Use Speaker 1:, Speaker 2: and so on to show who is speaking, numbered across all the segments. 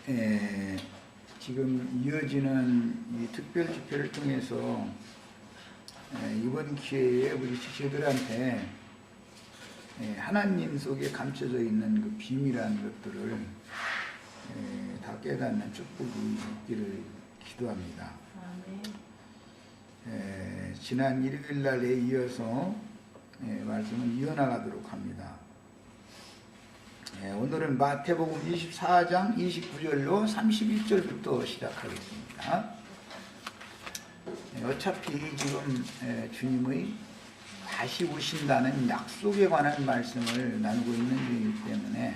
Speaker 1: 지금 이어지는 이 특별 집회를 통해서 이번 기회에 우리 지체들한테 하나님 속에 감춰져 있는 그 비밀한 것들을 다 깨닫는 축복이 있기를 기도합니다. 지난 일요일날에 이어서 말씀을 이어나가도록 합니다. 오늘은 마태복음 24장 29절로 31절부터 시작하겠습니다. 어차피 지금 주님의 다시 오신다는 약속에 관한 말씀을 나누고 있는 중이기 때문에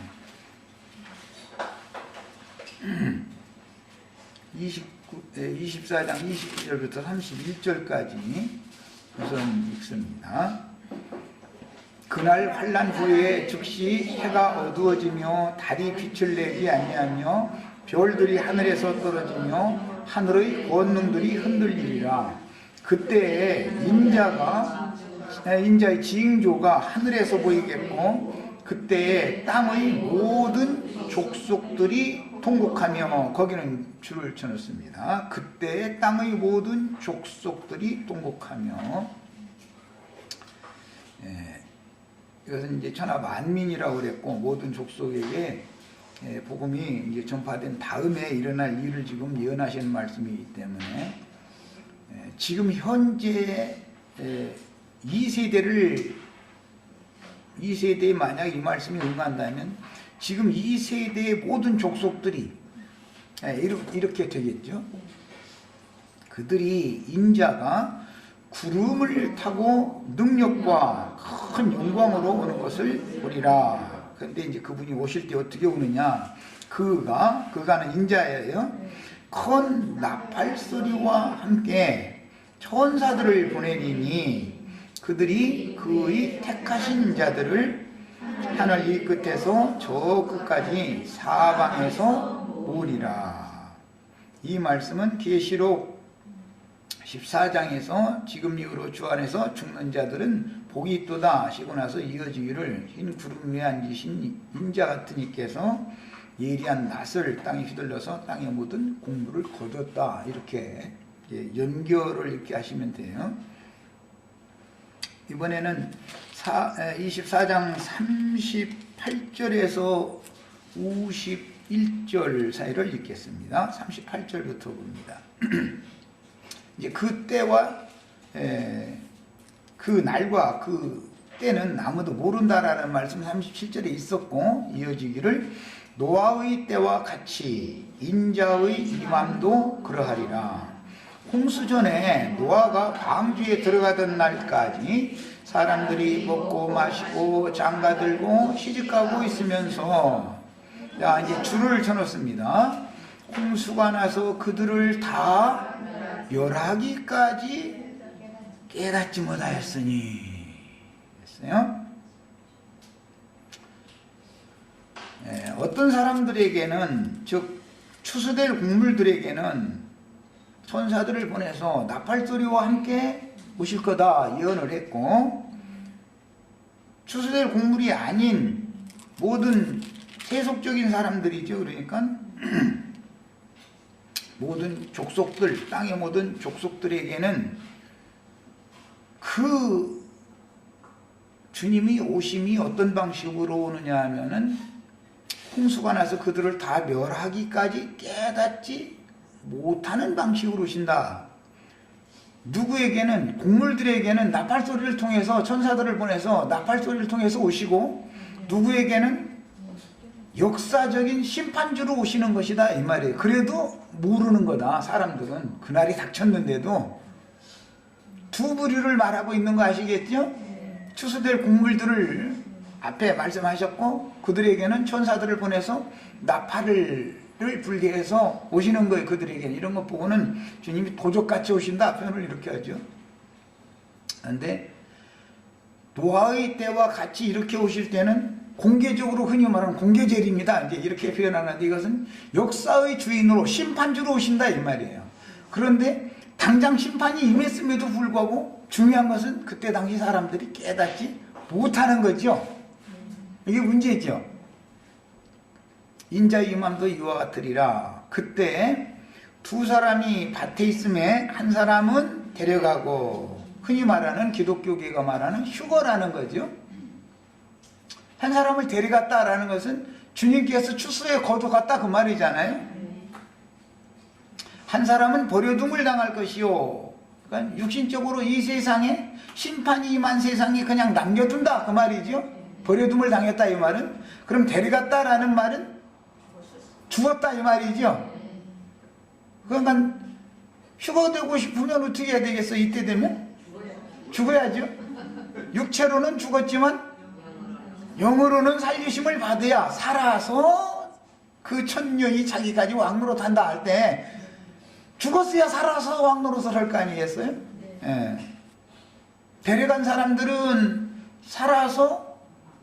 Speaker 1: 24장 29절부터 31절까지 우선 읽습니다. 그날 환난 후에 즉시 해가 어두워지며 달이 빛을 내지 아니하며 별들이 하늘에서 떨어지며 하늘의 권능들이 흔들리리라. 그때에 인자의 징조가 하늘에서 보이겠고 그때에 땅의 모든 족속들이 통곡하며, 거기는 줄을 쳐놓습니다. 그때에 땅의 모든 족속들이 통곡하며, 이것은 이제 천하 만민이라고 그랬고, 모든 족속에게 복음이 이제 전파된 다음에 일어날 일을 지금 예언하시는 말씀이기 때문에, 지금 현재 이 세대에 만약 이 말씀이 응한다면 지금 이 세대의 모든 족속들이 이렇게 되겠죠. 그들이 인자가 구름을 타고 능력과 큰 영광으로 오는 것을 보리라. 그런데 이제 그분이 오실 때 어떻게 오느냐? 그가는 인자예요. 큰 나팔 소리와 함께 천사들을 보내리니 그들이 그의 택하신 자들을 하늘 이 끝에서 저 끝까지 사방에서 모으리라. 이 말씀은 계시록 14장에서 지금 이후로 주 안에서 죽는 자들은 복이 있도다 하시고 나서 이어지기를 흰 구름 위에 앉으신 인자 같은 이께서 예리한 낫을 땅에 휘둘러서 땅의 모든 공물을 거뒀다. 이렇게 연결을 이렇게 하시면 돼요. 이번에는 24장 38절에서 51절 사이를 읽겠습니다. 38절부터 봅니다. 이제 그 때와 그 날과 그 때는 아무도 모른다라는 말씀 37절에 있었고, 이어지기를 노아의 때와 같이 인자의 임함도 그러하리라. 홍수전에 노아가 방주에 들어가던 날까지 사람들이 먹고 마시고 장가들고 시집가고 있으면서, 이제 줄을 쳐놓습니다. 홍수가 나서 그들을 다 멸하기까지 깨닫지 못하였으니 했어요. 어떤 사람들에게는, 즉 추수될 곡물들에게는 천사들을 보내서 나팔소리와 함께 오실 거다 예언을 했고, 추수될 곡물이 아닌 모든 세속적인 사람들이죠. 그러니까 모든 족속들, 땅의 모든 족속들에게는 그 주님이 오심이 어떤 방식으로 오느냐 하면은 홍수가 나서 그들을 다 멸하기까지 깨닫지 못하는 방식으로 오신다. 누구에게는, 곡물들에게는 나팔소리를 통해서, 천사들을 보내서 나팔소리를 통해서 오시고, 누구에게는 역사적인 심판주로 오시는 것이다 이 말이에요. 그래도 모르는 거다. 사람들은 그날이 닥쳤는데도 두 부류를 말하고 있는 거 아시겠죠? 추수될 곡물들을 앞에 말씀하셨고, 그들에게는 천사들을 보내서 나팔을 불게 해서 오시는 거예요. 그들에게는. 이런 것 보고는 주님이 도적같이 오신다 표현을 이렇게 하죠. 그런데 노아의 때와 같이 이렇게 오실 때는 공개적으로 흔히 말하는 공개제립니다. 이제 이렇게 표현하는데, 이것은 역사의 주인으로 심판주로 오신다 이 말이에요. 그런데 당장 심판이 임했음에도 불구하고 중요한 것은 그때 당시 사람들이 깨닫지 못하는 거죠. 이게 문제죠. 인자의 임함도 이와 같으리라. 그때 두 사람이 밭에 있음에 한 사람은 데려가고, 흔히 말하는 기독교계가 말하는 휴거라는 거죠. 한 사람을 데려갔다라는 것은 주님께서 추수에 거두갔다 그 말이잖아요. 한 사람은 버려둠을 당할 것이요. 그러니까 육신적으로 이 세상에 심판이 임한 세상에 그냥 남겨둔다 그 말이죠. 버려둠을 당했다 이 말은. 그럼 데려갔다라는 말은 죽었다 이 말이죠. 그러니까 휴거되고 싶으면 어떻게 해야 되겠어? 이때 되면 죽어야죠. 육체로는 죽었지만 영으로는 살리심을 받아야 살아서 그 천년이 자기까지 왕노릇 한다 할 때 죽었어야 살아서 왕노릇을 할 거 아니겠어요? 예. 데려간 사람들은 살아서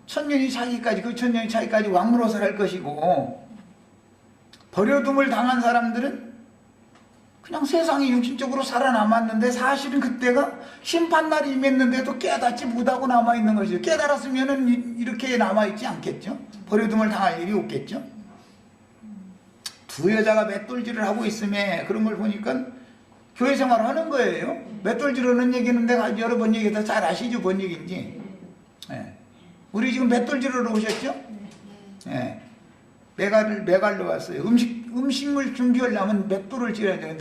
Speaker 1: 천년이 자기까지, 그 천년이 자기까지 왕노릇을 할 것이고, 버려둠을 당한 사람들은 그냥 세상에 육신적으로 살아남았는데 사실은 그때가 심판날이 임했는데도 깨닫지 못하고 남아있는 것이죠. 깨달았으면 이렇게 남아있지 않겠죠. 버려둠을 당할 일이 없겠죠. 두 여자가 맷돌질을 하고 있음에 그런 걸 보니까 교회 생활을 하는 거예요. 맷돌질하는 얘기는 내가 여러 번 얘기해서 잘 아시죠? 뭔 얘기인지. 예. 우리 지금 맷돌질하러 오셨죠? 예. 매갈로 왔어요. 음식물 준비하려면 맷돌을 찔러야 돼요.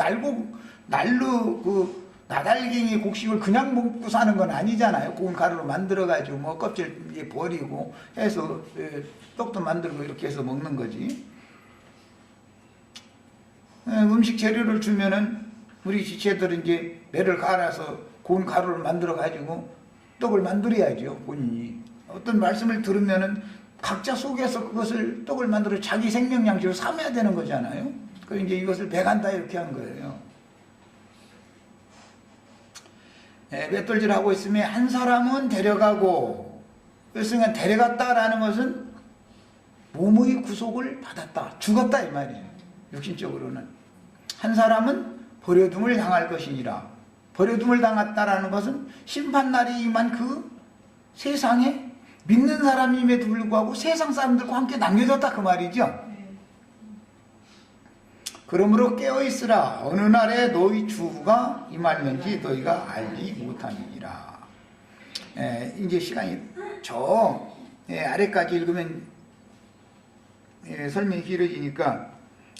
Speaker 1: 날로 그 나달갱이 곡식을 그냥 먹고 사는 건 아니잖아요. 고운 가루로 만들어가지고 뭐 껍질 버리고 해서 떡도 만들고 이렇게 해서 먹는 거지. 음식 재료를 주면은 우리 지체들은 이제 매를 갈아서 고운 가루를 만들어가지고 떡을 만들어야죠. 본인이. 어떤 말씀을 들으면은 각자 속에서 그것을 떡을 만들어 자기 생명양식으로 삼아야 되는 거잖아요. 그래서 이제 이것을 배간다 이렇게 한 거예요. 맷돌질 하고 있으면 한 사람은 데려가고, 그랬으니까 데려갔다라는 것은 몸의 구속을 받았다, 죽었다 이 말이에요. 육신적으로는. 한 사람은 버려둠을 당할 것이니라. 버려둠을 당했다라는 것은 심판날이 임한 그 세상에 믿는 사람임에도 불구하고 세상 사람들과 함께 남겨졌다 그 말이죠. 그러므로 깨어있으라. 어느 날에 너희 주가 임할는지 너희가 알지 못하니라. 이제 시간이 저 아래까지 읽으면 설명이 길어지니까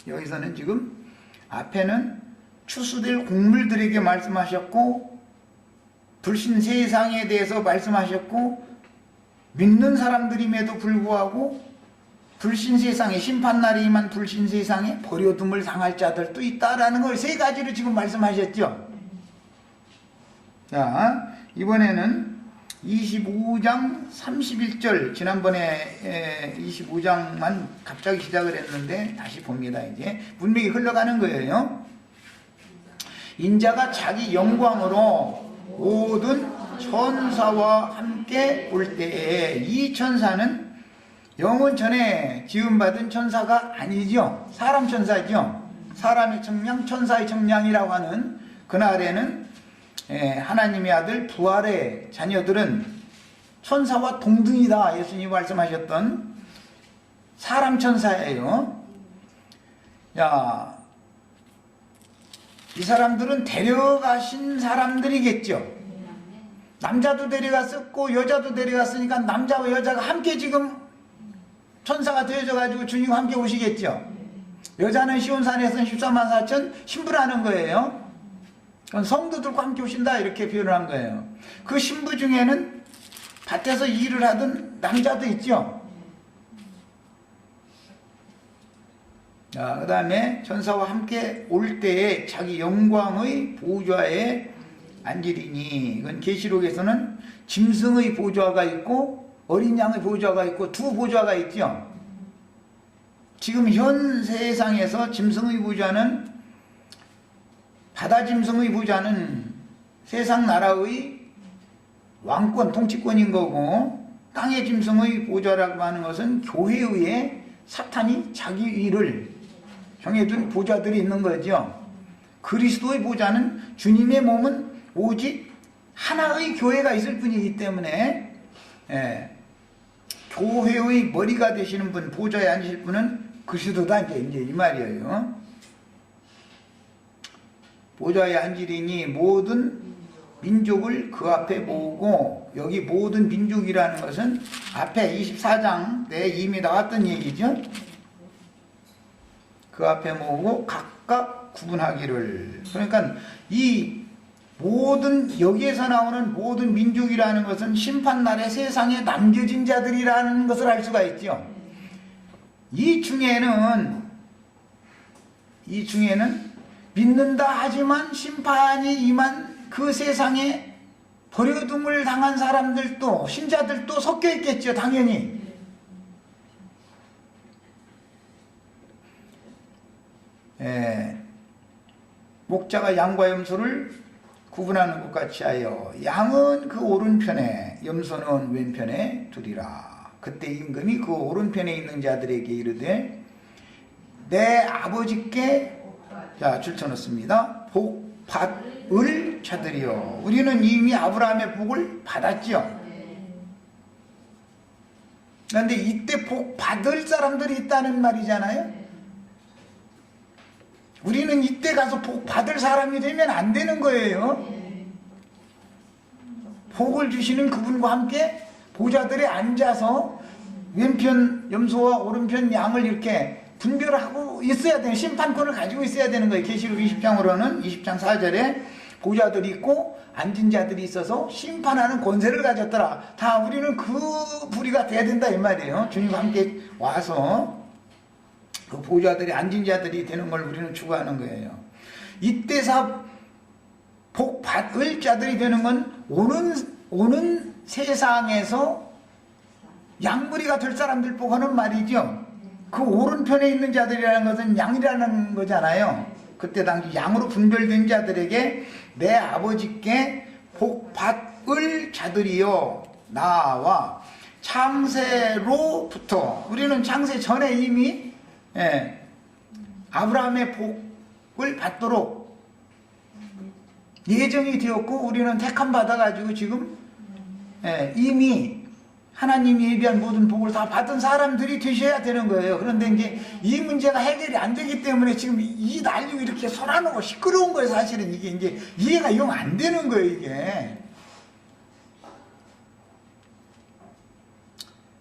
Speaker 1: 여기서는 지금 앞에는 추수될 곡물들에게 말씀하셨고, 불신 세상에 대해서 말씀하셨고, 믿는 사람들임에도 불구하고 불신 세상에, 심판날이 임한 불신 세상에 버려둠을 당할 자들도 있다라는 걸 세 가지를 지금 말씀하셨죠. 자, 이번에는 25장 31절, 지난번에 25장만 갑자기 시작을 했는데 다시 봅니다. 이제 문맥이 흘러가는 거예요. 인자가 자기 영광으로 모든 천사와 함께 올 때에, 이 천사는 영원 전에 지음받은 천사가 아니죠. 사람 천사죠. 사람의 청량, 천사의 청량이라고 하는 그날에는 하나님의 아들 부활의 자녀들은 천사와 동등이다. 예수님이 말씀하셨던 사람 천사예요. 야, 이 사람들은 데려가신 사람들이겠죠. 남자도 데려갔었고 여자도 데려갔으니까 남자와 여자가 함께 지금 천사가 되어져 가지고 주님과 함께 오시겠죠. 여자는 시온산에서는 14만 4천 신부라는 거예요. 그건 성도들과 함께 오신다 이렇게 표현을 한 거예요. 그 신부 중에는 밭에서 일을 하던 남자도 있죠. 그 다음에 천사와 함께 올 때에 자기 영광의 보좌에 앉으리니, 이건 계시록에서는 짐승의 보좌가 있고 어린 양의 보좌가 있고 두 보좌가 있죠. 지금 현 세상에서 짐승의 보좌는, 바다 짐승의 보좌는 세상 나라의 왕권, 통치권인 거고, 땅의 짐승의 보좌라고 하는 것은 교회의 사탄이 자기 위를 정해둔 보좌들이 있는 거죠. 그리스도의 보좌는, 주님의 몸은 오직 하나의 교회가 있을 뿐이기 때문에 교회의 머리가 되시는 분, 보좌에 앉으실 분은 그리스도다 이제 이 말이에요. 보좌에 앉으리니 모든 민족을 그 앞에 모으고, 여기 모든 민족이라는 것은 앞에 24장 때 이미 나왔던 얘기죠. 그 앞에 모으고 각각 구분하기를. 그러니까 이 모든, 여기에서 나오는 모든 민족이라는 것은 심판날에 세상에 남겨진 자들이라는 것을 알 수가 있죠. 이 중에는 믿는다 하지만 심판이 임한 그 세상에 버려둠을 당한 사람들도, 신자들도 섞여 있겠죠, 당연히. 목자가 양과 염소를 구분하는 것 같이 하여 양은 그 오른편에 염소는 왼편에 두리라. 그때 임금이 그 오른편에 있는 자들에게 이르되 내 아버지께, 자 줄쳐놓습니다, 복 받을 자들이요. 우리는 이미 아브라함의 복을 받았죠. 그런데 이때 복 받을 사람들이 있다는 말이잖아요. 우리는 이때 가서 복 받을 사람이 되면 안 되는 거예요. 복을 주시는 그분과 함께 보좌들에 앉아서 왼편 염소와 오른편 양을 이렇게 분별하고 있어야 돼요. 심판권을 가지고 있어야 되는 거예요. 계시록 20장으로는 20장 4절에 보좌들이 있고 앉은 자들이 있어서 심판하는 권세를 가졌더라. 다 우리는 그 부류가 돼야 된다 이 말이에요. 주님과 함께 와서 그 보좌들이 앉은 자들이 되는 걸 우리는 추구하는 거예요. 이때서 복 받을 자들이 되는 건 오는 세상에서 양무리가 될 사람들 보고는 말이죠. 그 오른편에 있는 자들이라는 것은 양이라는 거잖아요. 그때 당시 양으로 분별된 자들에게 내 아버지께 복 받을 자들이요 나와 창세로부터, 우리는 창세 전에 이미 아브라함의 복을 받도록 예정이 되었고 우리는 택함 받아가지고 지금 이미 하나님이 예비한 모든 복을 다 받은 사람들이 되셔야 되는 거예요. 그런데 이제 이 문제가 해결이 안 되기 때문에 지금 이 난리고 이렇게 소란하고 시끄러운 거예요. 사실은 이게 이제 이해가 영 안 되는 거예요. 이게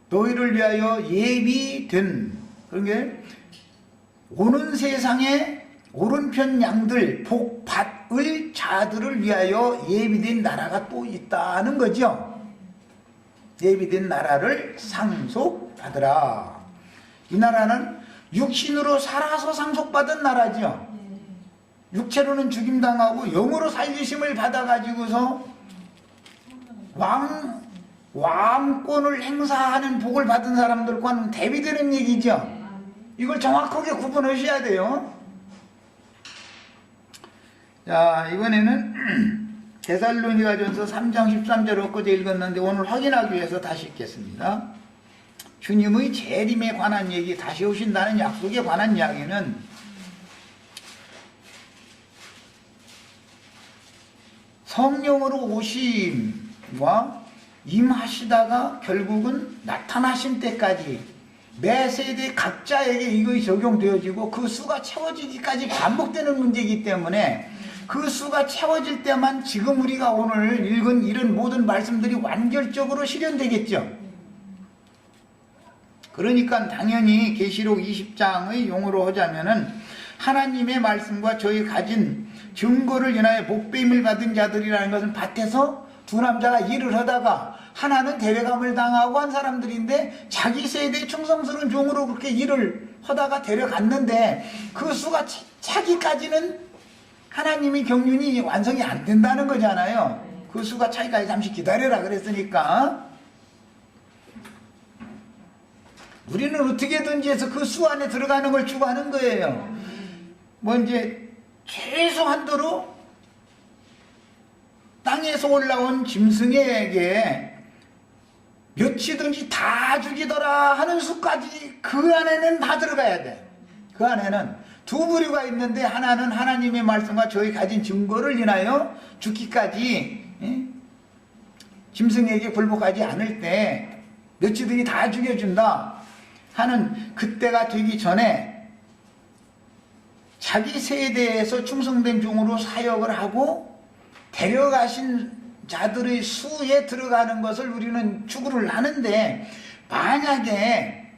Speaker 1: 너희를 위하여 예비된, 그러니까 오는 세상에 오른편 양들 복 받을 자들을 위하여 예비된 나라가 또 있다는 거죠. 예비된 나라를 상속받으라. 이 나라는 육신으로 살아서 상속받은 나라죠. 육체로는 죽임당하고 영으로 살리심을 받아가지고서 왕권을 행사하는 복을 받은 사람들과는 대비되는 얘기죠. 이걸 정확하게 구분하셔야 돼요. 자, 이번에는 데살로니가전서 3장 13절 엊그제 읽었는데 오늘 확인하기 위해서 다시 읽겠습니다. 주님의 재림에 관한 얘기, 다시 오신다는 약속에 관한 이야기는 성령으로 오심과 임하시다가 결국은 나타나신 때까지 매 세대 각자에게 이것이 적용되어지고 그 수가 채워지기까지 반복되는 문제이기 때문에 그 수가 채워질 때만 지금 우리가 오늘 읽은 이런 모든 말씀들이 완결적으로 실현되겠죠. 그러니까 당연히 계시록 20장의 용어로 하자면은 하나님의 말씀과 저희 가진 증거를 인하여 복배임을 받은 자들이라는 것은 밭에서 두 남자가 일을 하다가 하나는 데려감을 당하고 한 사람들인데 자기 세대의 충성스러운 종으로 그렇게 일을 하다가 데려갔는데 그 수가 차기까지는 하나님이 경륜이 완성이 안 된다는 거잖아요. 그 수가 차기까지 잠시 기다려라 그랬으니까 우리는 어떻게든지 해서 그 수 안에 들어가는 걸 추구하는 거예요. 뭐 이제 최소한도로 땅에서 올라온 짐승에게 몇이든지 다 죽이더라 하는 수까지 그 안에는 다 들어가야 돼. 그 안에는 두 부류가 있는데 하나는 하나님의 말씀과 저희 가진 증거를 인하여 죽기까지 짐승에게 굴복하지 않을 때 몇이든지 다 죽여준다. 하는 그때가 되기 전에 자기 세대에서 충성된 종으로 사역을 하고 데려가신 자들의 수에 들어가는 것을 우리는 추구를 하는데, 만약에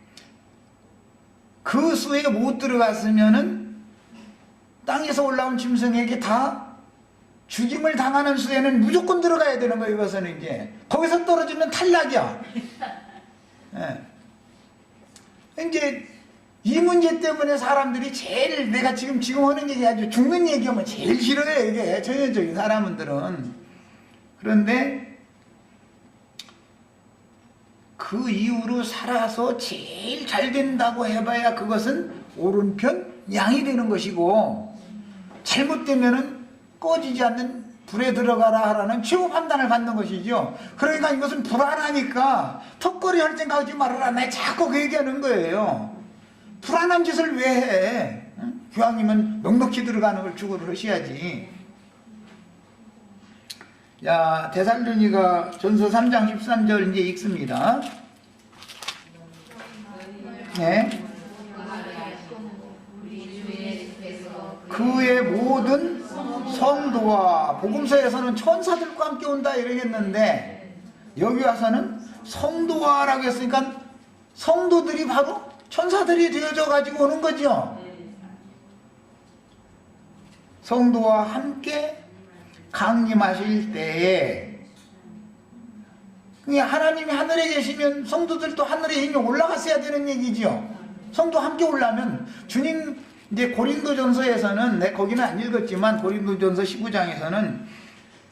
Speaker 1: 그 수에 못 들어갔으면은 땅에서 올라온 짐승에게 다 죽임을 당하는 수에는 무조건 들어가야 되는 거예요. 이것은 이제 거기서 떨어지면 탈락이야. 예. 이제 이 문제 때문에 사람들이 제일, 내가 지금 하는 얘기, 아주 죽는 얘기하면 제일 싫어요, 이게 전형적인 사람들은. 그런데 그 이후로 살아서 제일 잘 된다고 해봐야 그것은 오른편 양이 되는 것이고, 잘못되면은 꺼지지 않는 불에 들어가라 하라는 최후 판단을 받는 것이죠. 그러니까 이것은 불안하니까 턱걸이 할 생각 하지 말아라, 나 자꾸 그 얘기하는 거예요. 불안한 짓을 왜 해? 교황님은 넉넉히 들어가는 걸 추구를 하셔야지. 자, 데살로니가 전서 3장 13절 이제 읽습니다. 네. 그의 모든 성도와, 복음서에서는 천사들과 함께 온다 이러겠는데, 여기 와서는 성도와라고 했으니까 성도들이 바로 천사들이 되어져 가지고 오는 거죠. 성도와 함께 강림하실 때에, 하나님이 하늘에 계시면 성도들도 하늘에 이미 올라갔어야 되는 얘기죠. 성도 함께 올라면, 주님 이제 고린도전서에서는, 거기는 안 읽었지만 고린도전서 19장에서는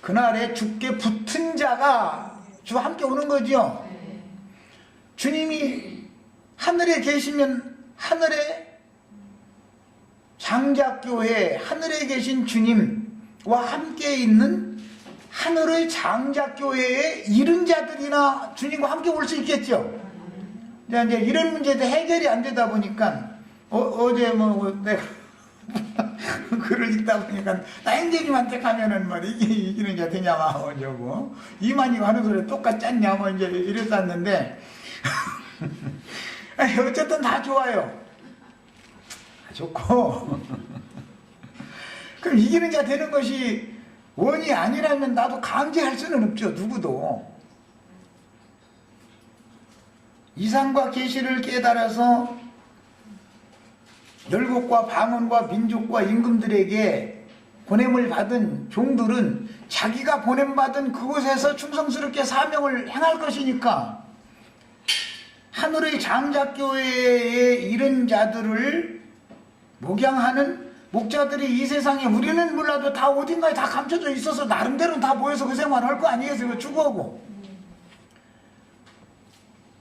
Speaker 1: 그날에 주께 붙은 자가 주와 함께 오는 거죠. 주님이 하늘에 계시면 하늘에 장작교회, 하늘에 계신 주님과 함께 있는 하늘의 장작교회에 이른 자들이나 주님과 함께 올 수 있겠죠. 이제 이런 문제도 해결이 안 되다 보니까, 어제 내가 글을 읽다 보니까, 나인재님한테 가면은 이기는 자 되냐, 어쩌고. 이만희가 하는 소리 똑같지 않냐, 이제 이랬었는데, 어쨌든 다 좋아요. 좋고. 그럼 이기는 자 되는 것이 원이 아니라면 나도 강제할 수는 없죠, 누구도. 이상과 계시를 깨달아서 열국과 방언과 민족과 임금들에게 보냄을 받은 종들은 자기가 보냄받은 그곳에서 충성스럽게 사명을 행할 것이니까, 하늘의 장작교회에 이른 자들을 목양하는 목자들이 이 세상에, 우리는 몰라도 다 어딘가에 다 감춰져 있어서 나름대로 다 모여서 그 생활 할 거 아니겠어요? 주거하고.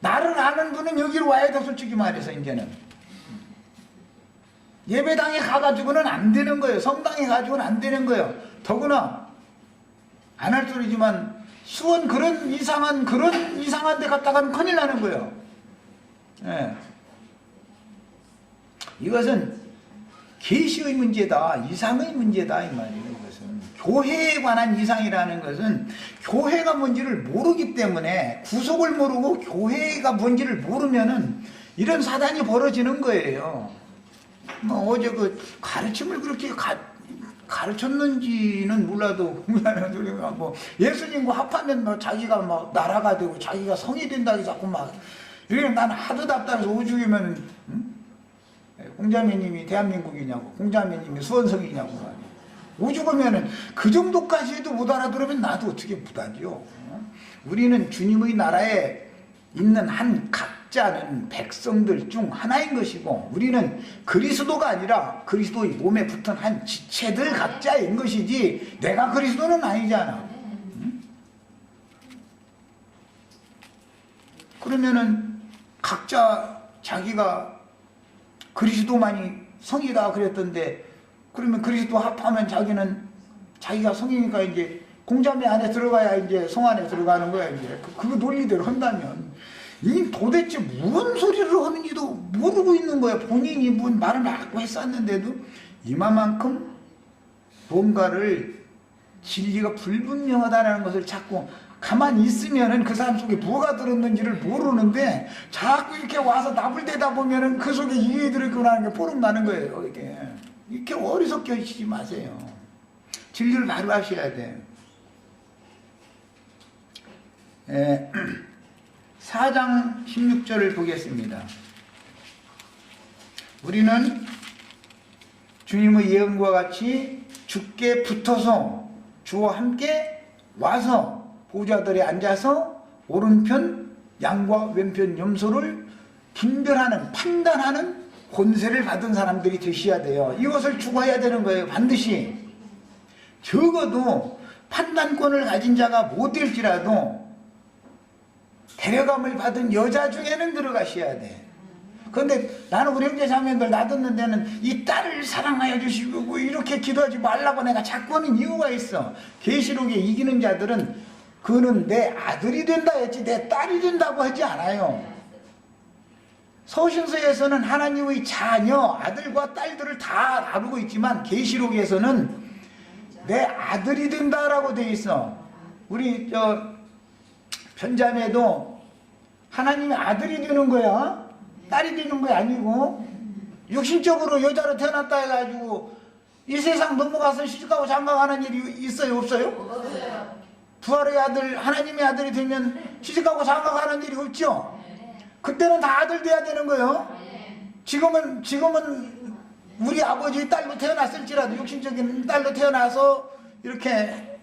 Speaker 1: 나를 아는 분은 여기로 와야 돼, 솔직히 말해서. 이제는 예배당에 가가지고는 안 되는 거예요. 성당에 가지고는 안 되는 거예요. 더구나 안 할 소리지만 수원 그런 이상한 데 갔다가는 큰일 나는 거예요. 예. 이것은 계시의 문제다, 이상의 문제다, 이 말이에요. 이것은 교회에 관한 이상이라는 것은 교회가 뭔지를 모르기 때문에, 구속을 모르고 교회가 뭔지를 모르면은 이런 사단이 벌어지는 거예요. 어제 그 가르침을 그렇게 가르쳤는지는 몰라도, 예수님과 합하면 자기가 나라가 되고 자기가 성이 된다고 자꾸 이러면 난 하도 답답해서, 오죽이면 공자매님이 대한민국이냐고, 공자매님이 수원성이냐고 말이야. 오죽으면은 그 정도까지 해도 못 알아들으면 나도 어떻게 못하죠. 우리는 주님의 나라에 있는 한 각자는 백성들 중 하나인 것이고, 우리는 그리스도가 아니라 그리스도의 몸에 붙은 한 지체들 각자인 것이지, 내가 그리스도는 아니잖아. 그러면은 각자 자기가 그리스도만이 성이다 그랬던데, 그러면 그리스도 합하면 자기가 성이니까 이제 공자매 안에 들어가야 이제 성 안에 들어가는 거야. 이제 그 논리대로 한다면, 이 도대체 무슨 소리를 하는지도 모르고 있는 거야. 본인이 뭔 말을 막 했었는데도 이만큼 뭔가를 진리가 불분명하다는 것을 자꾸 가만히 있으면은 그 사람 속에 뭐가 들었는지를 모르는데 자꾸 이렇게 와서 나불대다 보면은 그 속에 이게 들었구나 하는 게 뽀록 나는 거예요. 이게 이렇게 어리석게 하시지 마세요. 진리를 바로 하셔야 돼요. 4장 16절을 보겠습니다. 우리는 주님의 예언과 같이 주께 붙어서 주와 함께 와서 보좌들에 앉아서 오른편 양과 왼편 염소를 분별하는 판단하는 권세를 받은 사람들이 되셔야 돼요. 이것을 추구해야 되는 거예요. 반드시. 적어도 판단권을 가진 자가 못 될지라도 데려감을 받은 여자 중에는 들어가셔야 돼. 그런데 나는 우리 형제 자매들 놔뒀는 데는 이 딸을 사랑하여 주시고 뭐 이렇게 기도하지 말라고 내가 자꾸 하는 이유가 있어. 계시록에 이기는 자들은 그는 내 아들이 된다 했지 내 딸이 된다고 하지 않아요. 서신서에서는 하나님의 자녀 아들과 딸들을 다 다루고 있지만 계시록에서는 내 아들이 된다라고 돼 있어. 우리 변자매도 하나님의 아들이 되는 거야. 딸이 되는 거 아니고 육신적으로 여자로 태어났다 해가지고 이 세상 넘어가서 시집가고 장가가는 일이 있어요? 없어요? 없어요. 부활의 아들 하나님의 아들이 되면 시집가고 장가가는 일이 없죠? 그때는 다 아들 돼야 되는 거예요. 지금은 우리 아버지의 딸로 태어났을지라도 육신적인 딸로 태어나서 이렇게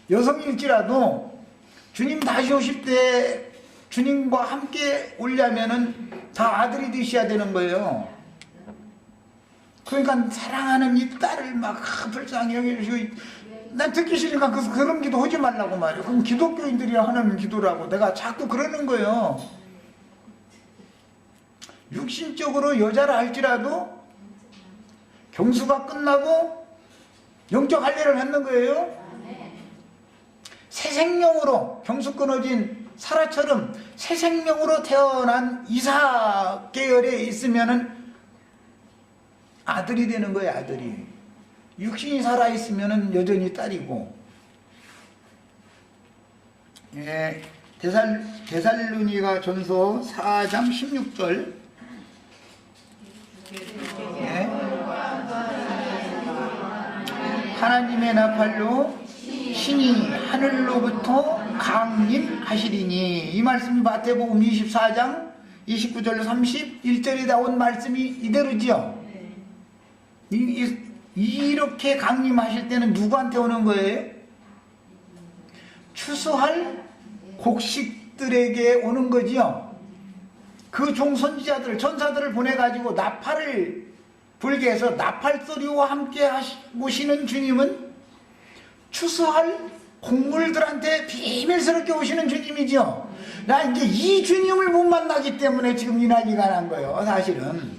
Speaker 1: 여성일지라도 주님 다시 오실 때 주님과 함께 오려면은 다 아들이 되셔야 되는 거예요. 그러니까 사랑하는 이 딸을 막 불쌍히 여겨주시고 난 듣기 싫으니까 그런 기도 하지 말라고 말이에요. 그럼 기독교인들이 하는 기도라고 내가 자꾸 그러는 거예요. 육신적으로 여자를 할지라도 경수가 끝나고 영적 할례를 받는 거예요. 새 생명으로 경수 끊어진 사라처럼 새 생명으로 태어난 이삭 계열에 있으면은 아들이 되는 거예요. 아들이. 육신이 살아있으면은 여전히 딸이고. 데살로니가 전서 4장 16절. 하나님의 나팔로 신이 하늘로부터 강림하시리니. 이 말씀이 마태복음 24장 29절로 31절에 나온 말씀이 이대로죠. 이렇게 강림하실 때는 누구한테 오는 거예요? 추수할 곡식들에게 오는 거지요. 그 종선지자들 전사들을 보내가지고 나팔을 불게 해서 나팔소리와 함께 오시는 주님은 추수할 곡물들한테 비밀스럽게 오시는 주님이죠. 나 이제 이 주님을 못 만나기 때문에 지금 이 난리가 난 거예요. 사실은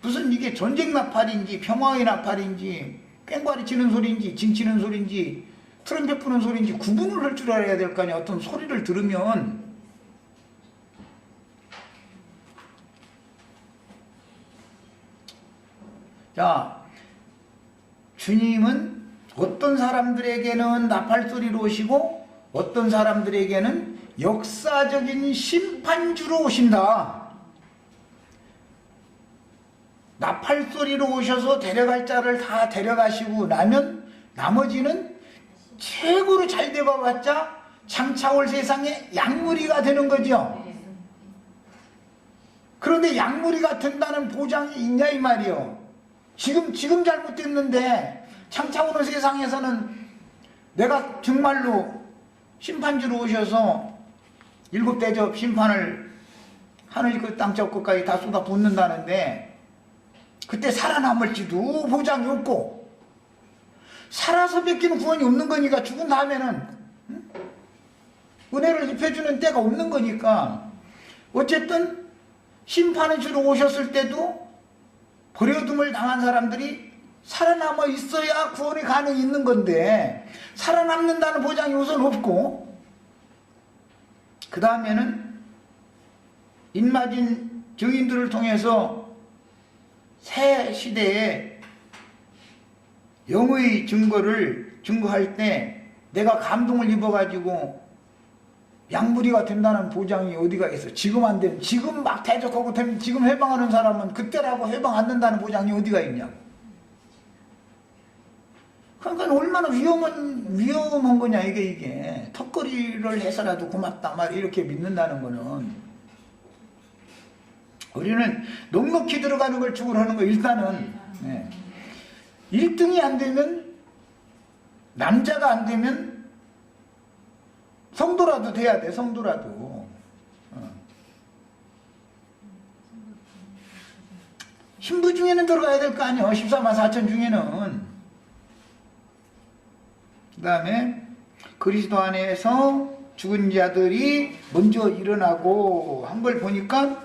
Speaker 1: 무슨 이게 전쟁 나팔인지 평화의 나팔인지 꽹과리 치는 소리인지 징 치는 소리인지 트럼펫 부는 소리인지 구분을 할 줄 알아야 될 거 아니야. 어떤 소리를 들으면. 자, 주님은 어떤 사람들에게는 나팔소리로 오시고 어떤 사람들에게는 역사적인 심판주로 오신다. 나팔소리로 오셔서 데려갈 자를 다 데려가시고 나면 나머지는 최고로 잘 되어봤자 장차 올 세상에 약물이가 되는 거죠. 그런데 약물이가 된다는 보장이 있냐 이 말이요. 지금 잘못됐는데 장차 오는 세상에서는 내가 정말로 심판주로 오셔서 7대접 심판을 하늘 끝 땅 끝까지 다 쏟아 붓는다는데 그때 살아남을지도 보장이 없고 살아서 뺏기는 구원이 없는 거니까 죽은 다음에는 은혜를 입혀주는 때가 없는 거니까 어쨌든 심판을 주러 오셨을 때도 버려둠을 당한 사람들이 살아남아 있어야 구원의 가능이 있는 건데 살아남는다는 보장이 우선 없고 그 다음에는 인마진 증인들을 통해서 새 시대에 영의 증거를 증거할 때 내가 감동을 입어가지고 양부리가 된다는 보장이 어디가 있어? 지금 안 되면, 지금 막 대적하고 되면, 지금 해방하는 사람은 그때라고 해방 안 된다는 보장이 어디가 있냐고. 그러니까 얼마나 위험한 거냐, 이게. 턱걸이를 해서라도 고맙다, 말 이렇게 믿는다는 거는. 우리는 넉넉히 들어가는 걸 추구하는 거, 일단은. 1등이 안 되면, 남자가 안 되면, 성도라도 돼야 돼, 성도라도. 신부 중에는 들어가야 될 거 아니야, 14만 4천 중에는. 그 다음에 그리스도 안에서 죽은 자들이 먼저 일어나고 한 걸 보니까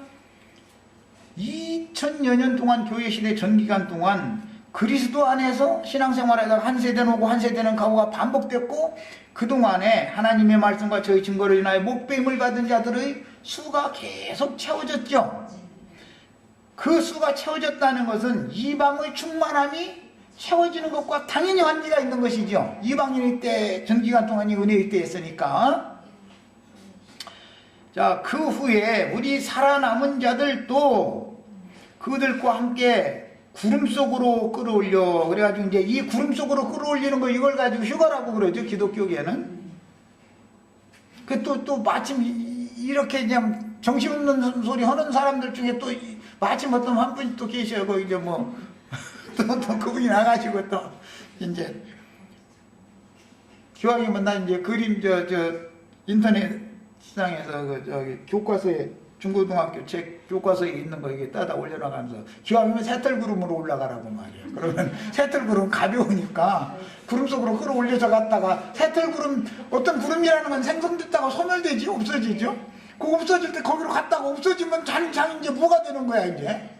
Speaker 1: 2000여 년 동안 교회시대 전기간 동안 그리스도 안에서 신앙생활에다가 한 세대는 오고 한 세대는 가고가 반복됐고, 그동안에 하나님의 말씀과 저희 증거로 인하여 목배임을 받은 자들의 수가 계속 채워졌죠. 그 수가 채워졌다는 것은 이방의 충만함이 채워지는 것과 당연히 관계가 있는 것이죠. 이방인의 때 전기간 동안이 은혜의 때였으니까. 자, 그 후에 우리 살아남은 자들도 그들과 함께 구름 속으로 끌어올려. 그래가지고 이제 이 구름 속으로 끌어올리는 거, 이걸 가지고 휴가라고 그러죠, 기독교계는. 그 또 마침 이렇게 그냥 정신없는 소리 하는 사람들 중에 또 마침 어떤 한 분이 또 계셔요. 그 이제 뭐 또 그분이 나가시고 또 이제 기왕이면 나 이제 그림 저 인터넷 시장에서 그 저기 교과서에 중고등학교 책 교과서에 있는 거 이게 따다 올려나가면서 기왕이면 새털구름으로 올라가라고 말이에요. 그러면 새털구름 가벼우니까 구름 속으로 끌어올려서 갔다가, 새털구름 어떤 구름이라는 건 생성됐다가 소멸되지, 없어지죠. 그 없어질 때 거기로 갔다가 없어지면 장 이제 뭐가 되는 거야 이제.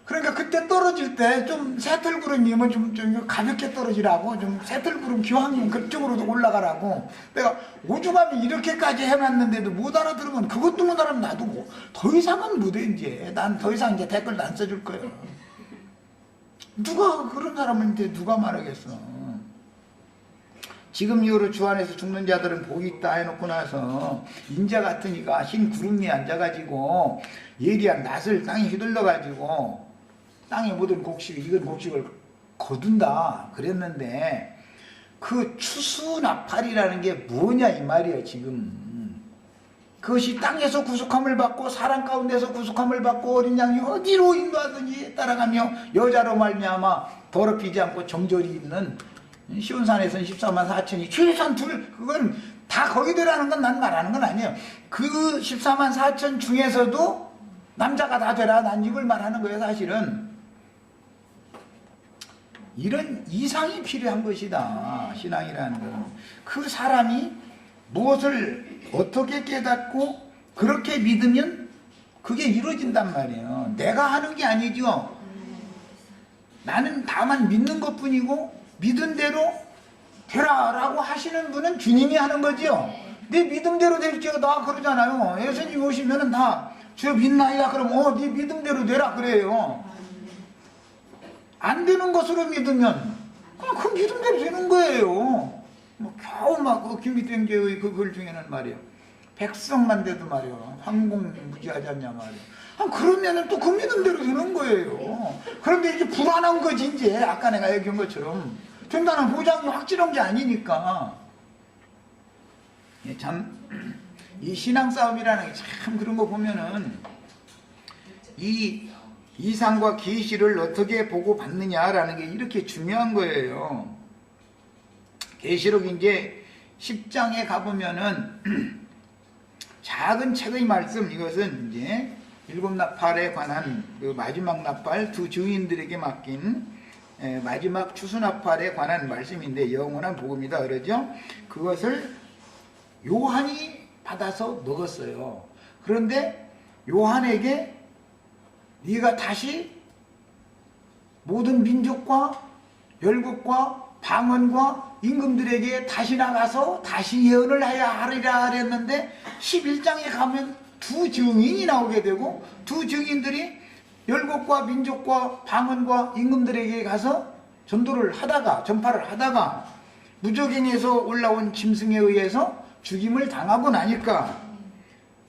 Speaker 1: 그러니까 그때 떨어질 때 좀 새털구름이면 좀 가볍게 떨어지라고, 좀 새털구름 기왕이면 그쪽으로도 올라가라고 내가 오죽하면 이렇게까지 해놨는데도 못 알아들으면, 그것도 못 알아면 나도 뭐 더 이상은 못해. 이제 난 더 이상 이제 댓글도 안 써줄 거예요. 누가 그런 사람한테 누가 말하겠어. 지금 이후로 주 안에서 죽는 자들은 복이 있다 해놓고 나서 인자 같은 이가 흰 구름 위에 앉아가지고 예리한 낫을 땅에 휘둘러가지고 땅의 모든 곡식, 익은 곡식을 거둔다 그랬는데, 그 추수나팔이라는 게 뭐냐 이 말이에요. 지금 그것이 땅에서 구속함을 받고 사람 가운데서 구속함을 받고 어린 양이 어디로 인도하든지 따라가며 여자로 말미암아 더럽히지 않고 정절이 있는 시온산에서는 14만 4천이 최소한 그건 다 거기들라는 건 난 말하는 건 아니에요. 그 14만 4천 중에서도 남자가 다 되라, 난 이걸 말하는 거예요. 사실은 이런 이상이 필요한 것이다, 신앙이라는 건. 그 사람이 무엇을 어떻게 깨닫고 그렇게 믿으면 그게 이루어진단 말이에요. 내가 하는 게 아니죠. 나는 다만 믿는 것뿐이고 믿은 대로 되라라고 하시는 분은 주님이 하는 거죠. 내 믿음대로 될지어다 그러잖아요. 예수님 오시면은 다 저 믿나이다 그러면 네 믿음대로 되라 그래요. 안 되는 것으로 믿으면 그냥 그 믿음대로 되는 거예요. 뭐 겨우 막 그 김기땡제의 그 글 중에는 말이에요, 백성만 돼도 말이에요 황공무지하지 않냐 말이에요. 그러면은 또 그 믿음대로 되는 거예요. 그런데 이제 불안한 거지. 이제 아까 내가 얘기한 것처럼 된다는 보장이 확실한 게 아니니까. 참 이 신앙 싸움이라는 게 참 그런 거 보면은 이 이상과 계시를 어떻게 보고 받느냐라는 게 이렇게 중요한 거예요. 계시록 이제 10장에 가보면은 작은 책의 말씀, 이것은 이제 7나팔에 관한 그 마지막 나팔 두 증인들에게 맡긴 마지막 추수나팔에 관한 말씀인데, 영원한 복음이다 그러죠. 그것을 요한이 받아서 먹었어요. 그런데 요한에게 네가 다시 모든 민족과 열국과 방언과 임금들에게 다시 나가서 다시 예언을 해야 하리라 그랬는데, 11장에 가면 두 증인이 나오게 되고, 두 증인들이 열국과 민족과 방언과 임금들에게 가서 전도를 하다가 전파를 하다가 무적행에서 올라온 짐승에 의해서 죽임을 당하고 나니까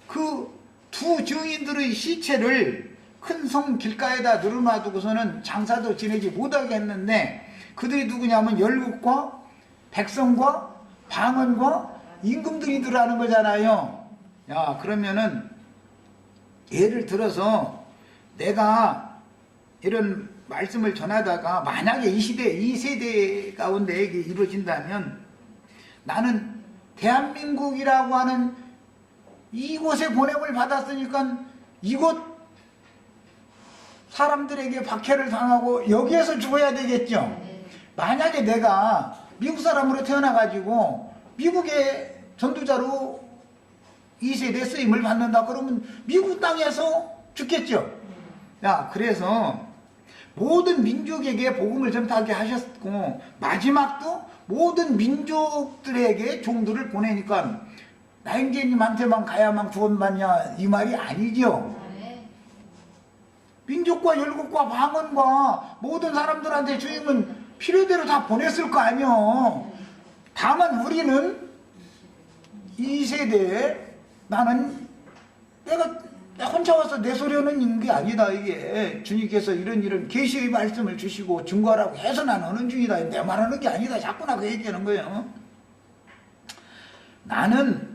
Speaker 1: 그 두 증인들의 시체를 큰 성 길가에다 늘어놔두고서는 장사도 지내지 못하게 했는데 그들이 누구냐면 열국과 백성과 방언과 임금들이더라는 거잖아요. 야, 그러면은 예를 들어서 내가 이런 말씀을 전하다가 만약에 이 시대, 이 세대 가운데 이게 이루어진다면 나는 대한민국이라고 하는 이곳에 보냄을 받았으니까 이곳 사람들에게 박해를 당하고 여기에서 죽어야 되겠죠. 만약에 내가 미국 사람으로 태어나가지고 미국의 전도자로 이 세대에 쓰임을 받는다 그러면 미국 땅에서 죽겠죠. 야, 그래서 모든 민족에게 복음을 전파하게 하셨고 마지막도 모든 민족들에게 종들을 보내니까 나인계님한테만 가야만 구원받냐 이 말이 아니죠. 민족과 열국과 방언과 모든 사람들한테 주님은 필요대로 다 보냈을 거 아니요. 다만 우리는 이 세대에 나는 내가 혼자 와서 내 소리 하는 있는 게 아니다. 이게 주님께서 이런 계시의 말씀을 주시고 증거하라고 해서 난 하는 중이다. 내 말하는 게 아니다. 자꾸나 그 얘기하는 거예요. 나는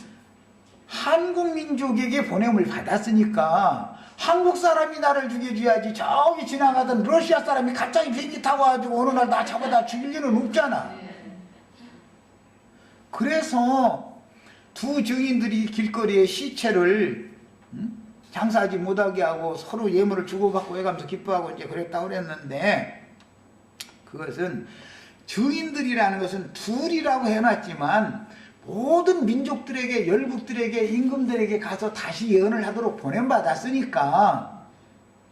Speaker 1: 한국 민족에게 보냄을 받았으니까 한국 사람이 나를 죽여줘야지 저기 지나가던 러시아 사람이 갑자기 비행기 타고 와가지고 어느 날 나 잡아다 죽일 일은 없잖아. 그래서 두 증인들이 길거리에 시체를 장사하지 못하게 하고 서로 예물을 주고받고 해가면서 기뻐하고 이제 그랬다고 그랬는데 그것은 증인들이라는 것은 둘이라고 해놨지만 모든 민족들에게 열국들에게 임금들에게 가서 다시 예언을 하도록 보냄받았으니까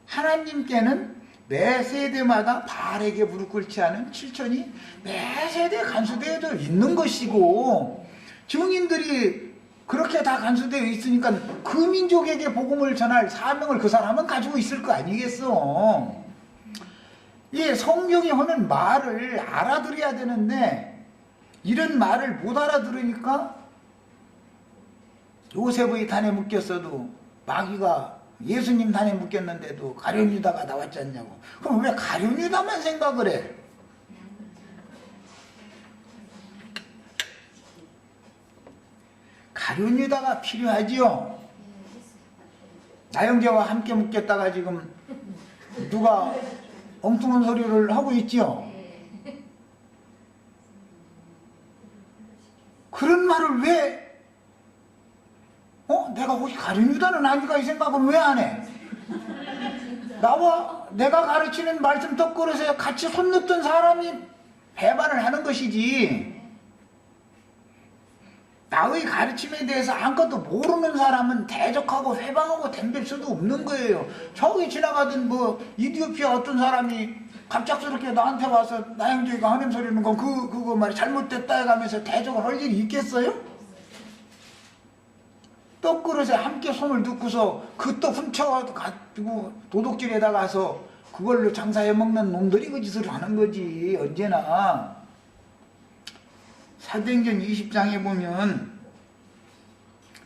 Speaker 1: 하나님께는 매 세대마다 바알에게 무릎 꿇지 않은 칠천이 매 세대에 간수되어 있는 것이고 증인들이 그렇게 다 간수되어 있으니까 그 민족에게 복음을 전할 사명을 그 사람은 가지고 있을 거 아니겠어. 이 성경이 하는 말을 알아들어야 되는데 이런 말을 못 알아들으니까 요셉의 단에 묶였어도 마귀가 예수님 단에 묶였는데도 가룟 유다가 나왔지 않냐고. 그럼 왜 가룟 유다만 생각을 해? 가룟 유다가 필요하지요. 나영재와 함께 묶였다가 지금 누가 엉뚱한 소리를 하고 있지요. 그런 말을 왜 내가 혹시 가룟 유다는 아닐까 이 생각은 왜 안 해? 나와 내가 가르치는 말씀 떡그릇에 같이 손 넣던 사람이 배반을 하는 것이지 나의 가르침에 대해서 아무것도 모르는 사람은 대적하고 회방하고 덤빌 수도 없는 거예요. 저기 지나가던 뭐 이디오피아 어떤 사람이 갑작스럽게 나한테 와서 나영주가 하는 소리는 건 그거 말이 잘못됐다 해가면서 대적을 할 일이 있겠어요? 떡그릇에 함께 손을 넣고서 그 떡 훔쳐가지고 도둑질에다 가서 그걸로 장사해 먹는 놈들이 그 짓을 하는 거지. 언제나 사도행전 20장에 보면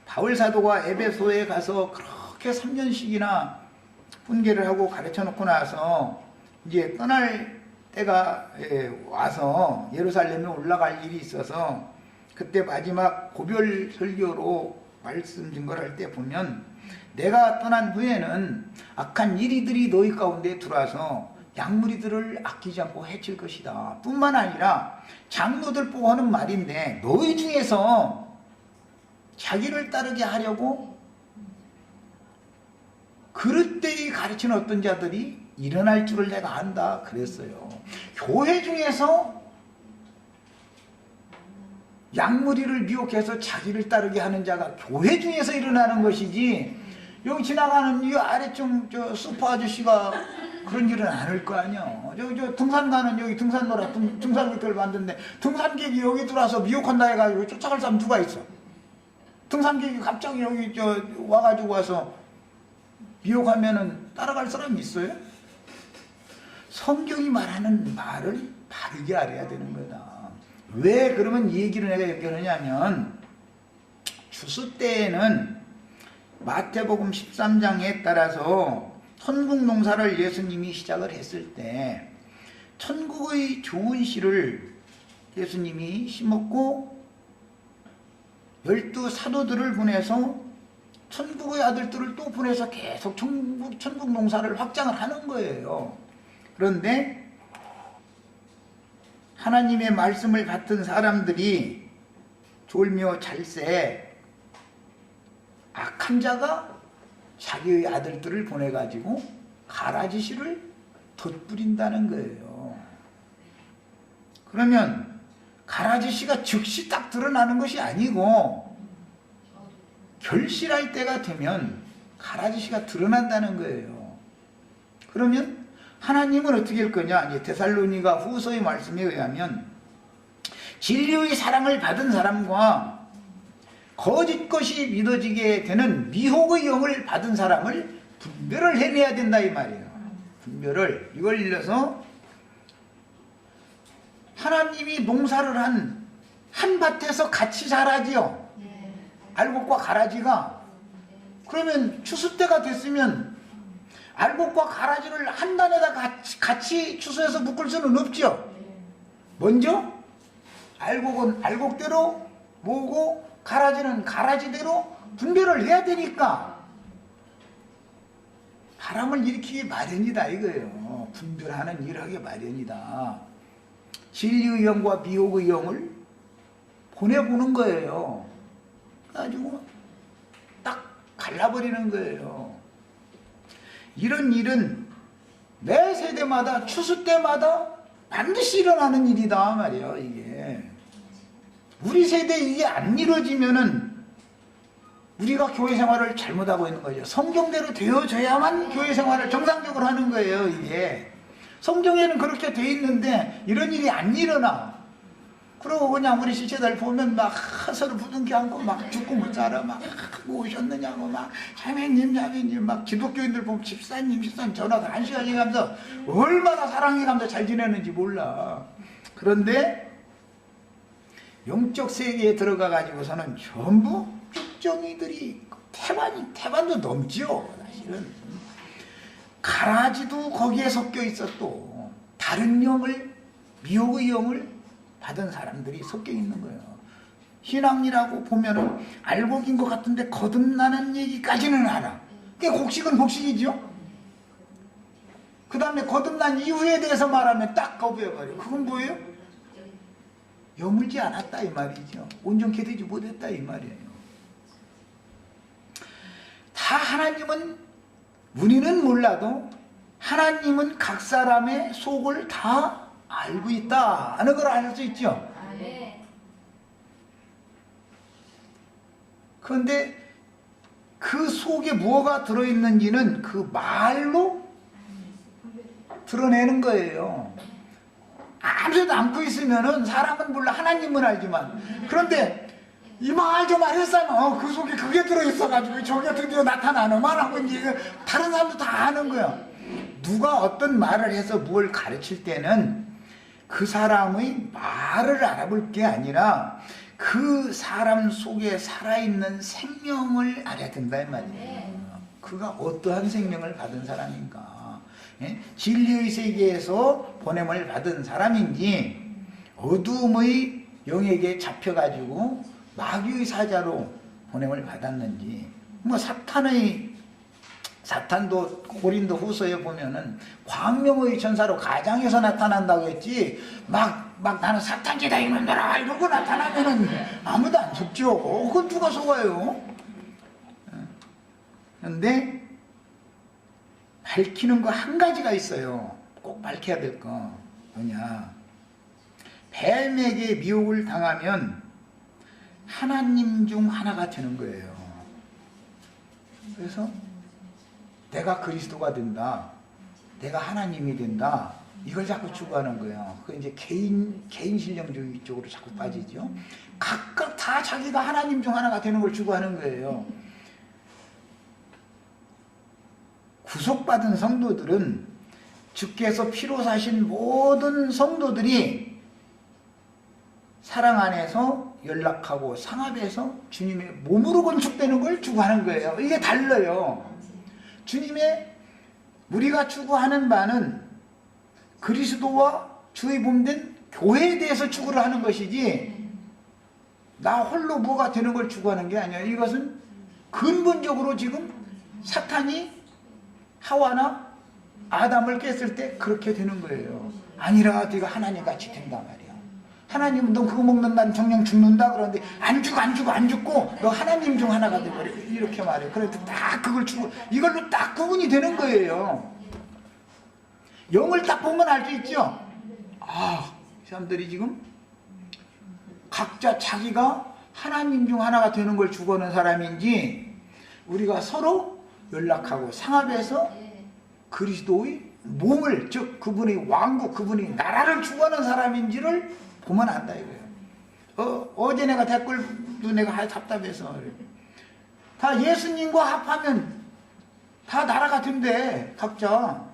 Speaker 1: 바울사도가 에베소에 가서 그렇게 3년씩이나 훈계를 하고 가르쳐 놓고 나서 이제 떠날 때가 와서 예루살렘에 올라갈 일이 있어서 그때 마지막 고별 설교로 말씀 증거를 할 때 보면 내가 떠난 후에는 악한 이리들이 너희 가운데 들어와서 양무리들을 아끼지 않고 해칠 것이다. 뿐만 아니라 장로들 보고 하는 말인데 너희 중에서 자기를 따르게 하려고 그릇되이 가르치는 어떤 자들이 일어날 줄을 내가 안다 그랬어요. 교회 중에서 양무리를 미혹해서 자기를 따르게 하는 자가 교회 중에서 일어나는 것이지 여기 지나가는 이 아래쪽 저 슈퍼 아저씨가 그런 일은 안 할 거 아니야. 저 등산 가는 여기 등산로라 등산객들 만드는데 등산객이 여기 들어와서 미혹한다 해가지고 쫓아갈 사람 누가 있어? 등산객이 갑자기 여기 저 와가지고 와서 미혹하면은 따라갈 사람이 있어요? 성경이 말하는 말을 다르게 알아야 되는 거다. 왜 그러면 이 얘기를 내가 연결하냐면 추수 때에는 마태복음 13장에 따라서 천국 농사를 예수님이 시작을 했을 때 천국의 좋은 씨를 예수님이 심었고 12 사도들을 보내서 천국의 아들들을 또 보내서 계속 천국 농사를 확장을 하는 거예요. 그런데 하나님의 말씀을 받은 사람들이 졸며 잘세 악한 자가 자기의 아들들을 보내가지고 가라지 씨를 덧뿌린다는 거예요. 그러면 가라지 씨가 즉시 딱 드러나는 것이 아니고 결실할 때가 되면 가라지 씨가 드러난다는 거예요. 그러면 하나님은 어떻게 할 거냐? 데살로니가 후서의 말씀에 의하면 진리의 사랑을 받은 사람과 거짓 것이 믿어지게 되는 미혹의 영을 받은 사람을 분별을 해내야 된다 이 말이에요. 분별을. 이걸 일러서 하나님이 농사를 한 밭에서 같이 자라지요. 알곡과 가라지가. 그러면 추수 때가 됐으면 알곡과 가라지를 한 단에다 같이 추수해서 묶을 수는 없죠. 먼저 알곡은 알곡대로 모으고 가라지는 가라지대로 분별을 해야 되니까 바람을 일으키기 마련이다 이거예요. 분별하는 일을 하기 마련이다. 진리의 영과 미혹의 영을 보내보는 거예요. 그래가지고 딱 갈라버리는 거예요. 이런 일은 매 세대마다 추수 때마다 반드시 일어나는 일이다 말이에요. 이게 우리 세대에 이게 안 이루어지면은 우리가 교회 생활을 잘못하고 있는 거죠. 성경대로 되어져야만 교회 생활을 정상적으로 하는 거예요. 이게 성경에는 그렇게 돼 있는데 이런 일이 안 일어나. 그러고 그냥 우리 시체들 보면 막 서로 부둥켜 안고 막 죽고 못 살아 막 뭐 오셨느냐고 막 자매님 막 기독교인들 보면 집사님 전화도 1시간씩 하면서 얼마나 사랑해가면서 잘 지내는지 몰라. 그런데 영적 세계에 들어가 가지고서는 전부 쭉정이들이 태반도 넘죠. 사실은 가라지도 거기에 섞여 있어. 또 다른 영을 미혹의 영을 받은 사람들이 섞여 있는 거예요. 신앙이라고 보면은 알곡인 것 같은데 거듭나는 얘기까지는 알아. 그게 곡식은 곡식이죠. 그 다음에 거듭난 이후에 대해서 말하면 딱 거부해버려. 그건 뭐예요? 여물지 않았다 이 말이죠. 온전케 되지 못했다 이 말이에요. 다 하나님은 우리는 몰라도 하나님은 각 사람의 속을 다 알고 있다 하는 걸 알 수 있죠. 그런데 그 속에 무엇가 들어있는지는 그 말로 드러내는 거예요. 아무래도 안고 있으면은 사람은 몰라 하나님은 알지만 그런데 이 말 저 말 했잖아. 그 속에 그게 들어있어가지고 저게 드디어 나타나는 말하고 이제 다른 사람도 다 아는 거야. 누가 어떤 말을 해서 뭘 가르칠 때는 그 사람의 말을 알아볼 게 아니라 그 사람 속에 살아있는 생명을 알아야 된다 이 말이에요. 그가 어떠한 생명을 받은 사람인가, 진리의 세계에서 보냄을 받은 사람인지 어둠의 영에게 잡혀가지고 마귀의 사자로 보냄을 받았는지. 뭐 사탄도 고린도 후서에 보면은 광명의 천사로 가장에서 나타난다고 했지 막 나는 사탄지다 이놈들아 이러고 나타나면은 아무도 안 속죠. 그건 누가 속아요? 그런데 밝히는 거 한 가지가 있어요. 꼭 밝혀야 될 거 뭐냐, 뱀에게 미혹을 당하면 하나님 중 하나가 되는 거예요. 그래서 내가 그리스도가 된다, 내가 하나님이 된다, 이걸 자꾸 추구하는 거예요. 그 이제 개인 신령주의 쪽으로 자꾸 빠지죠. 각각 다 자기가 하나님 중 하나가 되는 걸 추구하는 거예요. 구속받은 성도들은 주께서 피로 사신 모든 성도들이 사랑 안에서 연락하고 상합해서 주님의 몸으로 건축되는 걸 추구하는 거예요. 이게 달라요. 주님의 우리가 추구하는 바는 그리스도와 주의 몸된 교회에 대해서 추구를 하는 것이지 나 홀로 뭐가 되는 걸 추구하는 게 아니야. 이것은 근본적으로 지금 사탄이 하와나 아담을 깼을 때 그렇게 되는 거예요. 아니라 네가 하나님같이 된단 말이야. 하나님은 너 그거 먹는 난 정령 죽는다 그러는데 안 죽고 너 하나님 중 하나가 돼버려. 이렇게 말해요. 그래도 딱 그걸 추구, 이걸로 딱 구분이 되는 거예요. 영을 딱 보면 알 수 있죠. 아, 사람들이 지금 각자 자기가 하나님 중 하나가 되는 걸 추구하는 사람인지 우리가 서로 연락하고 상합해서 그리스도의 몸을, 즉 그분의 왕국, 그분의 나라를 추구하는 사람인지를 보면 안다 이거예요. 어제 내가 댓글도 내가 답답해서 다 예수님과 합하면 다 나라가 된대. 각자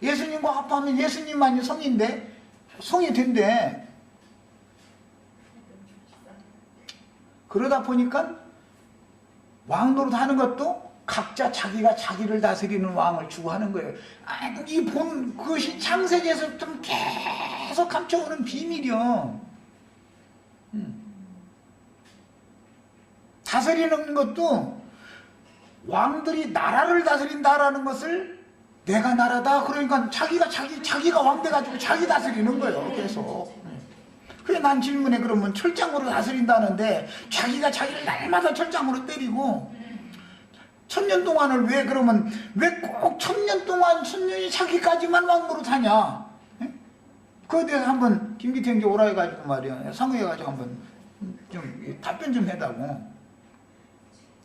Speaker 1: 예수님과 합하면 예수님만이 성인데 성이 된대. 그러다 보니까 왕노릇 하는 것도 각자 자기가 자기를 다스리는 왕을 추구하는 거예요. 이 본 그것이 창세기에서 좀 계속 감춰오는 비밀이요. 다스리는 것도 왕들이 나라를 다스린다라는 것을 내가 나라다 그러니까 자기가 왕 돼가지고 자기 다스리는 거예요. 계속. 그래 난 질문에 그러면 철장으로 다스린다는데 자기가 자기를 날마다 철장으로 때리고 1000년 동안을 왜 그러면 왜 꼭 1000년 동안 천년이 자기까지만 왕노릇 하냐? 그거에 대해서 한번 김기태 형제 오라 해가지고 말이야 상의해가지고 한번 좀 답변 좀 해다고.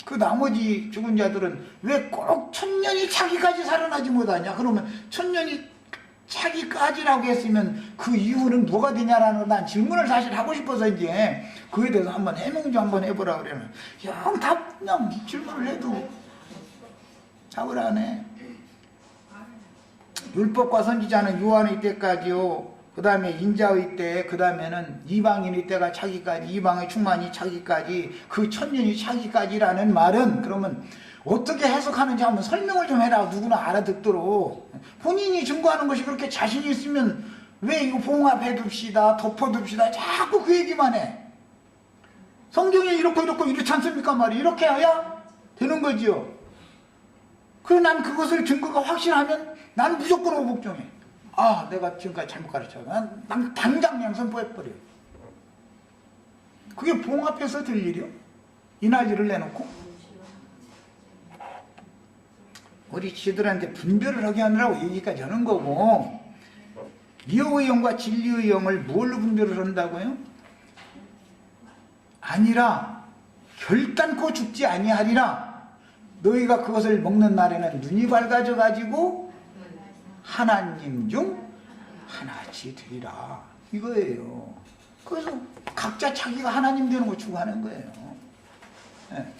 Speaker 1: 그 나머지 죽은 자들은 왜 꼭 1000년이 자기까지 살아나지 못하냐? 그러면 1000년이 자기까지라고 했으면 그 이유는 뭐가 되냐라는 난 질문을 사실 하고 싶어서 이제 그에 대해서 한번 해명 좀 한번 해보라 그래는 그냥 질문을 해도 답을 안 해. 율법과 선지자는 요한의 때까지요. 그 다음에 인자의 때, 그 다음에는 이방인의 때가 차기까지, 이방의 충만이 차기까지, 그 천년이 차기까지라는 말은 그러면 어떻게 해석하는지 한번 설명을 좀 해라. 누구나 알아듣도록. 본인이 증거하는 것이 그렇게 자신이 있으면 왜 이거 봉합해 둡시다, 덮어둡시다. 자꾸 그 얘기만 해. 성경에 이렇고 이렇지 않습니까? 말이 이렇게 해야 되는 거지요. 그래서 난 그것을 증거가 확실하면 난 무조건 오복종해. 아, 내가 지금까지 잘못 가르쳐. 난 당장 그냥 선포해버려. 그게 봉합해서 될 일이요? 이 난리를 내놓고? 우리 지들한테 분별을 하게 하느라고 얘기까지 하는 거고, 미혹의 영과 진리의 영을 뭘로 분별을 한다고요? 아니라 결단코 죽지 아니하리라. 너희가 그것을 먹는 날에는 눈이 밝아져 가지고 하나님 중 하나같이 되리라. 이거예요. 그래서 각자 자기가 하나님 되는 거 추구하는 거예요. 네.